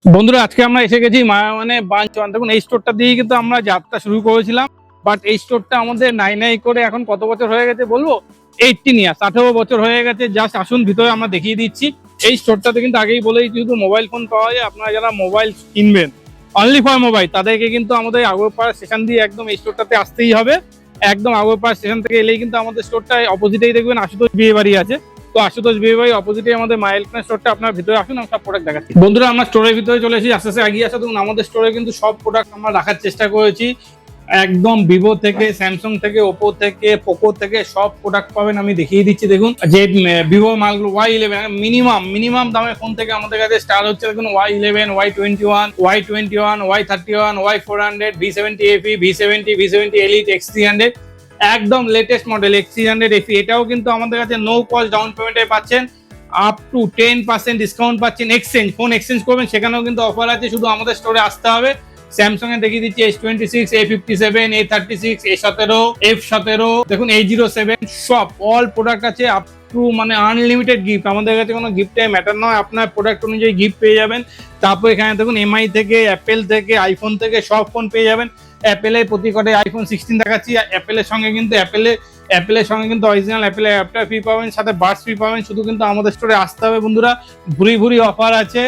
বন্ধুরা আজকে আমরা এসে গেছি মানে বাঞ্চওয়ান। দেখুন এই স্টোরটা দিয়ে কিন্তু আমরা যাত্রা শুরু করেছিলাম, বাট এই স্টোরটা আমাদের নাই করে এখন কত বছর হয়ে গেছে বলবো, 18 ইয়ার্স, 18 বছর হয়ে গেছে। জাস্ট আসুন ভিতরে আমরা দেখিয়ে দিচ্ছি। এই স্টোরটাতে কিন্তু আগেই বলেই যেহেতু মোবাইল ফোন পাওয়া যায়, আপনারা যারা মোবাইল কিনবেন অনলি ফর মোবাইল, তাদেরকে কিন্তু আমাদের আগরপাড়া স্টেশন দিয়ে একদম এই স্টোরটাতে আসতেই হবে। একদম আগরপাড়া স্টেশন থেকে এলেই কিন্তু আমাদের স্টোরটা অপোজিটেই দেখবেন আশুতোষ বিয়ে বাড়ি আছে। তো আশুতোষ বিয়ে বাড়ি অপোজিটে আমাদের মাইলটন স্টোরটা। আপনার ভিতরে আসুন, আমি সব প্রোডাক্ট দেখাচ্ছি। বন্ধুরা আমরা স্টোরের ভিতরে চলে এসেছি, আস্তে আস্তে এগিয়ে আসা। দেখুন আমাদের স্টোরে কিন্তু সব প্রোডাক্ট আমরা রাখার চেষ্টা করেছি। একদম ভিভো থেকে, স্যামসাং থেকে, ওপো থেকে, পোকো থেকে সব প্রোডাক্ট পাবেন। আমি দেখিয়ে দিচ্ছি। দেখুন যে ভিভো মালগুলো Y11 মিনিমাম দামের ফোন থেকে আমাদের কাছে স্টার্ট হচ্ছে। দেখুন Y11, Y21, Y21, Y31, Y400, V70 FE, V70, V70 Elite, X300, একদম লেটেস্ট মডেল X300 FE। এটাও কিন্তু আমাদের কাছে নো কস্ট ডাউন পেমেন্টে পাচ্ছেন, আপ টু 10% ডিসকাউন্ট পাচ্ছেন। ফোন এক্সচেঞ্জ করবেন, সেখানেও কিন্তু অফার আছে। শুধু আমাদের স্টোরে আসতে হবে। স্যামসাং এ দেখিয়ে দিচ্ছি S26, A57, A36, A17, F17, দেখুন A07, সব অল প্রোডাক্ট আছে। আপ টু মানে আনলিমিটেড গিফট। আমাদের কাছে কোনো গিফটে ম্যাটার নয়, আপনার প্রোডাক্ট অনুযায়ী গিফট পেয়ে যাবেন। তারপর এখানে দেখুন MI থেকে, অ্যাপেল থেকে, আইফোন থেকে সব ফোন পেয়ে যাবেন। অ্যাপেলের প্রতি কটে iPhone 16 দেখাচ্ছি। অ্যাপেলের সঙ্গে কিন্তু অরিজিনাল অ্যাপেলের অ্যাপটা ফ্রি পাবেন, সাথে বাডস ফ্রি পাবেন। শুধু কিন্তু আমাদের স্টোরে আসতে হবে বন্ধুরা, ভুরি অফার আছে।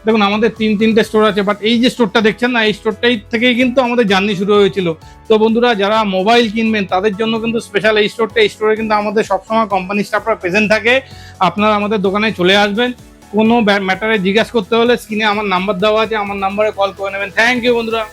দেখুন আমাদের তিনটে স্টোর আছে, বাট এই যে স্টোরটা দেখছেন না, এই স্টোরটাই থেকেই কিন্তু আমাদের জার্নি শুরু হয়েছিল। তো বন্ধুরা যারা মোবাইল কিনবেন তাদের জন্য কিন্তু স্পেশাল এই স্টোরটা। এই স্টোরে কিন্তু আমাদের সবসময় কোম্পানি স্টাফরা প্রেজেন্ট থাকে। আপনারা আমাদের দোকানে চলে আসবেন। কোনো ম্যাটারে জিজ্ঞাসা করতে হলে স্ক্রিনে আমার নাম্বার দেওয়া আছে, আমার নাম্বারে কল করে নেবেন। থ্যাংক ইউ বন্ধুরা।